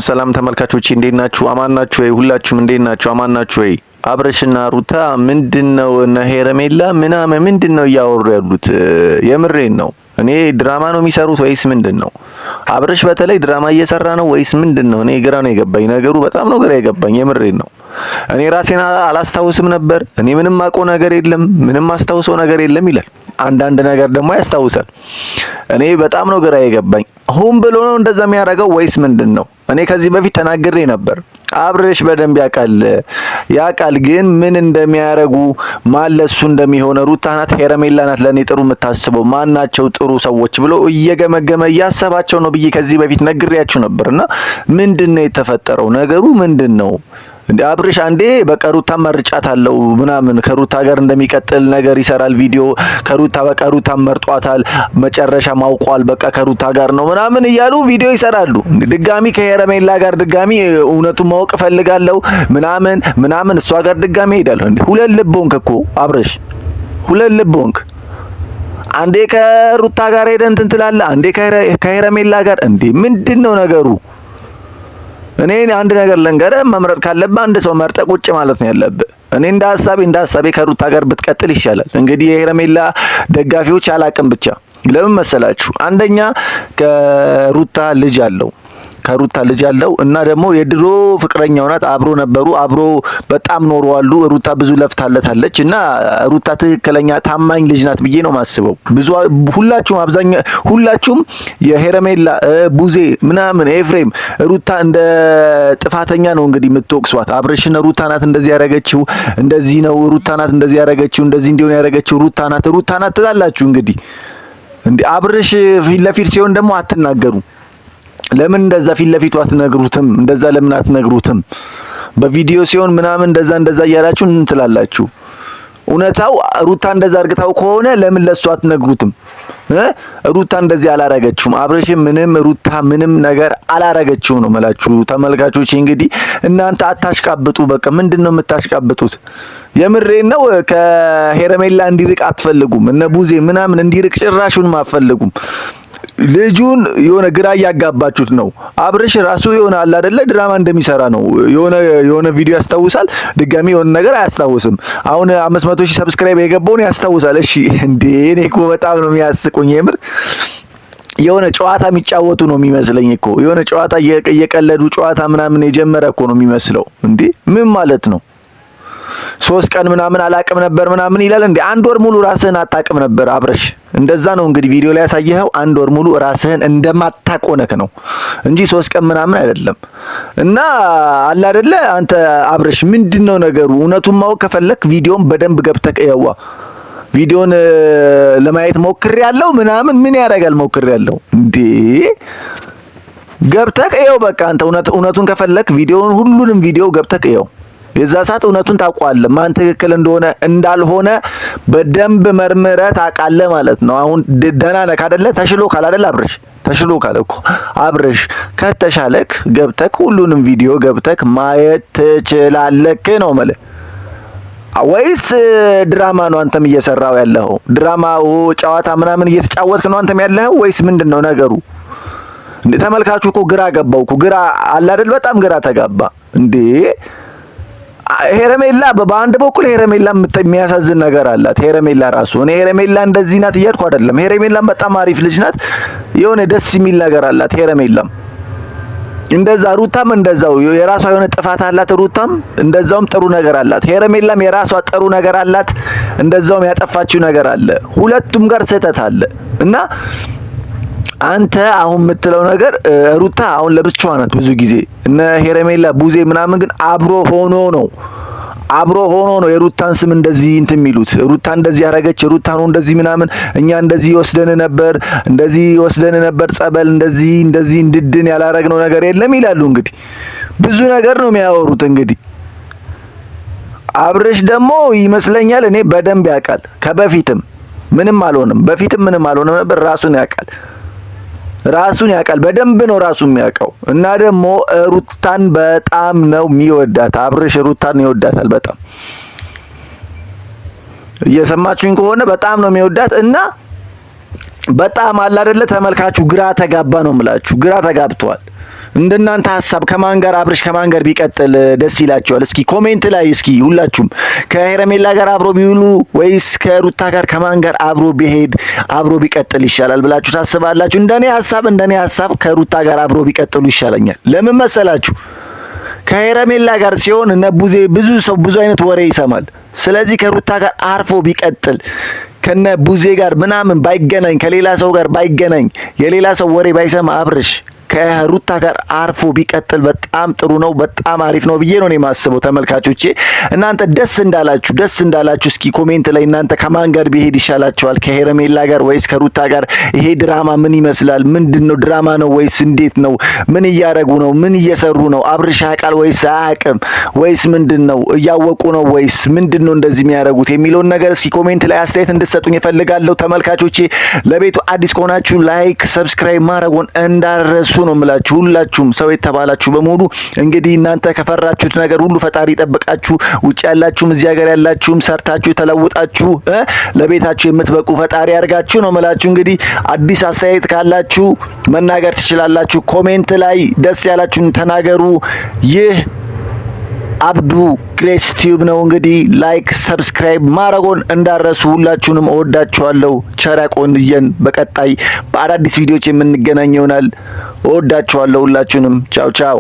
ሰላም ተመልካቾች እንዴት ናችሁ? አማን ናችሁ ወይ? ሁላችሁም እንዴት ናችሁ? አማን ናችሁ ወይ? አብርሽና ሩታ ምንድነው እና ሄረሜላ ምናምን ምንድነው እያወሩ ያሉት? የምሬን ነው። እኔ ድራማ ነው የሚሰሩት ወይስ ምንድነው? አብርሽ በተለይ ድራማ እየሰራ ነው ወይስ ምንድነው? እኔ ግራ ነው የገባኝ ነገሩ። በጣም ነው ግራ የገባኝ። የምሬን ነው። እኔ ራሴን አላስታውስም ነበር። እኔ ምንም ማውቀው ነገር የለም፣ ምንም ማስታውሰው ነገር የለም ይላል። አንዳንድ ነገር ደግሞ ያስታውሳል። እኔ በጣም ነው ግራ የገባኝ። ሆን ብሎ ነው እንደዛ የሚያደርገው ወይስ ምንድነው? እኔ ከዚህ በፊት ተናግሬ ነበር። አብርሽ በደንብ ያውቃል ግን ምን እንደሚያረጉ ማለሱ እንደሚሆነ ሩታ ናት ሄረሜላ ናት ለኔ ጥሩ የምታስበው ማናቸው ጥሩ ሰዎች ብሎ እየገመገመ እያሰባቸው ነው ብዬ ከዚህ በፊት ነግሬያችሁ ነበርና ምንድነው የተፈጠረው ነገሩ ምንድነው? እንደ አብርሽ አንዴ በቃ ሩታ መርጫታለሁ ምናምን ከሩታ ጋር እንደሚቀጥል ነገር ይሰራል ቪዲዮ ከሩታ በቃ ሩታ መርጧታል መጨረሻ ማውቋል በቃ ከሩታ ጋር ነው ምናምን እያሉ ቪዲዮ ይሰራሉ። ድጋሚ ከሄረሜላ ጋር ድጋሚ እውነቱን ማወቅ ፈልጋለሁ ምናምን እሷ ጋር ድጋሚ ሄዳለሁ። እንዴ ሁለት ልብ ሆንክ እኮ አብርሽ፣ ሁለት ልብ ሆንክ። አንዴ ከሩታ ጋር ሄደህ እንትን ትላለህ፣ አንዴ ከሄረሜላ ጋር። እንዴ ምንድነው ነገሩ? እኔ አንድ ነገር ልንገርህ፣ መምረጥ ካለብህ አንድ ሰው መርጠህ ቁጭ ማለት ነው ያለብህ። እኔ እንደ ሀሳቤ ከሩታ ጋር ብትቀጥል ይሻላል። እንግዲህ የሄረሜላ ደጋፊዎች አላቅም ብቻ ለምን መሰላችሁ? አንደኛ ከሩታ ልጅ አለው እና ደግሞ የድሮ ፍቅረኛው ናት። አብሮ ነበሩ፣ አብሮ በጣም ኖረዋሉ። ሩታ ብዙ ለፍታለታለች እና ሩታ ትክክለኛ ታማኝ ልጅ ናት ብዬ ነው ማስበው። ሁላችሁም የሄረሜላ ቡዜ ምናምን ኤፍሬም ሩታ እንደ ጥፋተኛ ነው እንግዲህ የምትወቅሷት። አብርሽን ሩታ ናት እንደዚህ ያደረገችው፣ እንደዚህ ነው ሩታ ናት እንደዚህ ያደረገችው፣ እንደዚህ እንዲሆን ያደረገችው ሩታ ናት ትላላችሁ። እንግዲህ እንዴ አብርሽ ፊት ለፊት ሲሆን ደግሞ አትናገሩ። ለምን እንደዛ ፊት ለፊቱ አትነግሩትም? እንደዛ ለምን አትነግሩትም? በቪዲዮ ሲሆን ምናምን እንደዛ እያላችሁ እንትላላችሁ። እውነታው ሩታ እንደዛ አርግታው ከሆነ ለምን ለሷ አትነግሩትም? ሩታ እንደዚህ አላረገችውም። አብርሽ ሩታ ምንም ነገር አላረገችው ነው መላችሁ ተመልካቾች። እንግዲህ እናንተ አታሽቃብጡ። በቃ ምንድነው የምታሽቃብጡት? የምሬን ነው። ከሄረሜላ እንዲርቅ አትፈልጉም። እነ ቡዜ ምናምን እንዲርቅ ጭራሹን አትፈልጉም። ልጁን የሆነ ግራ ያጋባችሁት ነው። አብርሽ ራሱ የሆነ አለ አይደለ ድራማ እንደሚሰራ ነው። የሆነ ቪዲዮ ያስታውሳል፣ ድጋሚ የሆነ ነገር አያስታውስም። አሁን 500,000 ሰብስክራይብ የገባውን ያስታውሳል። እሺ እንዴ እኔ እኮ በጣም ነው የሚያስቁኝ የምር። የሆነ ጨዋታ የሚጫወቱ ነው የሚመስለኝ እኮ የሆነ ጨዋታ እየቀለዱ ጨዋታ ምናምን የጀመረ እኮ ነው የሚመስለው። እንዴ ምን ማለት ነው? 3 ቀን ምናምን አላቅም ነበር ምናምን ይላል። እንዴ 1 ወር ሙሉ ራስህን አታቅም ነበር አብርሽ። እንደዛ ነው እንግዲህ ቪዲዮ ላይ ያሳየኸው። 1 ወር ሙሉ ራስህን እንደማታቆነክ ነው እንጂ 3 ቀን ምናምን አይደለም። እና አለ አይደለ አንተ አብርሽ ምንድነው ነገሩ? እውነቱን ማወቅ ከፈለክ ቪዲዮን በደንብ ገብተህ እየዋ። ቪዲዮን ለማየት ሞክሬያለሁ ምናምን ምን ያደርጋል ሞክሬያለሁ። እንዴ ገብተህ እየው በቃ አንተ እውነቱን ከፈለክ ቪዲዮን ሁሉንም ቪዲዮ ገብተህ እየው። የዛ ሰዓት እውነቱን ታውቀዋለህ። ማን ትክክል እንዳልሆነ በደንብ መርምረህ ታውቃለህ ማለት ነው። አሁን ደህና ነህ አይደለ? ተሽሎካል አይደል አብርሽ? ተሽሎካል እኮ አብርሽ። ከተሻለክ ገብተክ ሁሉንም ቪዲዮ ገብተክ ማየት ትችላለክ ነው ማለት። ወይስ ድራማ ነው አንተም እየሰራው ያለው? ድራማው ጨዋታ ምናምን እየተጫወትክ ነው አንተም ያለው ወይስ ምንድነው ነገሩ? እንዴ ተመልካቹ እኮ ግራ ገባው እኮ። ግራ አለ አይደል? በጣም ግራ ተጋባ እንዴ። ሄረሜላ በአንድ በኩል ሄረሜላ የሚያሳዝን ነገር አላት። ሄረሜላ ራሱ እኔ ሄረሜላ እንደዚህ ናት እያልኩ አይደለም። ሄረሜላም በጣም አሪፍ ልጅ ናት። የሆነ ደስ የሚል ነገር አላት ሄረሜላም። እንደዛ ሩታም እንደዛው የራሷ የሆነ ጥፋት አላት። ሩታም እንደዛውም ጥሩ ነገር አላት። ሄረሜላም የራሷ ጥሩ ነገር አላት፣ እንደዛውም ያጠፋችው ነገር አለ። ሁለቱም ጋር ስህተት አለ እና አንተ አሁን የምትለው ነገር ሩታ አሁን ለብቻዋ ናት ብዙ ጊዜ። እነ ሄረሜላ ቡዜ ምናምን ግን አብሮ ሆኖ ነው የሩታን ስም እንደዚህ እንትን የሚሉት። ሩታ እንደዚህ ያረገች፣ ሩታ ነው እንደዚህ ምናምን፣ እኛ እንደዚህ ወስደን ነበር ጸበል፣ እንደዚህ እንድድን ያላረግነው ነገር የለም ይላሉ። እንግዲህ ብዙ ነገር ነው የሚያወሩት። እንግዲህ አብርሽ ደግሞ ይመስለኛል እኔ በደንብ ያውቃል። ከበፊትም ምንም አልሆነም፣ በፊትም ምንም አልሆነም ነበር። ራሱን ያውቃል በደንብ ነው ራሱ የሚያውቀው። እና ደግሞ ሩታን በጣም ነው የሚወዳት አብርሽ። ሩታን ይወዳታል በጣም። እየሰማችሁኝ ከሆነ በጣም ነው የሚወዳት እና በጣም አለ አይደለ ተመልካቹ ግራ ተጋባ ነው የምላችሁ። ግራ ተጋብቷል። እንደናንተ ሀሳብ ከማን ጋር አብርሽ ከማን ጋር ቢቀጥል ደስ ይላችኋል? እስኪ ኮሜንት ላይ እስኪ ሁላችሁም ከሄረሜላ ጋር አብሮ ቢውሉ ወይስ ከሩታ ጋር ከማን ጋር አብሮ ቢሄድ አብሮ ቢቀጥል ይሻላል ብላችሁ ታስባላችሁ? እንደኔ ሀሳብ ከሩታ ጋር አብሮ ቢቀጥሉ ይሻለኛል። ለምን መሰላችሁ? ከሄረሜላ ጋር ሲሆን እነ ቡዜ ብዙ አይነት ወሬ ይሰማል። ስለዚህ ከሩታ ጋር አርፎ ቢቀጥል ከነ ቡዜ ጋር ምናምን ባይገናኝ ከሌላ ሰው ጋር ባይገናኝ የሌላ ሰው ወሬ ባይሰማ አብርሽ ከሩታ ጋር አርፎ ቢቀጥል በጣም ጥሩ ነው፣ በጣም አሪፍ ነው ብዬ ነው የማስበው። ተመልካቾቼ እናንተ ደስ እንዳላችሁ እስኪ ኮሜንት ላይ እናንተ ከማን ጋር ቢሄድ ይሻላችኋል? ከሄረሜላ ጋር ወይስ ከሩታ ጋር? ይሄ ድራማ ምን ይመስላል? ምንድነው? ድራማ ነው ወይስ እንዴት ነው? ምን እያደረጉ ነው? ምን እየሰሩ ነው? አብርሽ ያውቃል ወይስ አያውቅም? ወይስ ምንድነው? እያወቁ ነው ወይስ ምንድነው እንደዚህ የሚያደርጉት የሚለውን ነገር እስኪ ኮሜንት ላይ አስተያየት እንድትሰጡኝ እፈልጋለሁ። ተመልካቾቼ ለቤቱ አዲስ ከሆናችሁ ላይክ፣ ሰብስክራይብ ማድረጉን እንዳረሱ ነው የምላችሁ። ሁላችሁም ሰው የተባላችሁ በሙሉ እንግዲህ እናንተ ከፈራችሁት ነገር ሁሉ ፈጣሪ ይጠብቃችሁ። ውጭ ያላችሁም እዚህ ሀገር ያላችሁም ሰርታችሁ ተለውጣችሁ ለቤታችሁ የምትበቁ ፈጣሪ ያርጋችሁ ነው የምላችሁ። እንግዲህ አዲስ አስተያየት ካላችሁ መናገር ትችላላችሁ። ኮሜንት ላይ ደስ ያላችሁን ተናገሩ። ይህ አብዱ ግሬስ ቲዩብ ነው። እንግዲህ ላይክ ሰብስክራይብ ማድረጎን እንዳረሱ። ሁላችሁንም እወዳችኋለሁ። ቸር ያቆየን። በቀጣይ በአዳዲስ ቪዲዮዎች የምንገናኝ ይሆናል። እወዳችኋለሁ ሁላችሁንም። ቻው ቻው።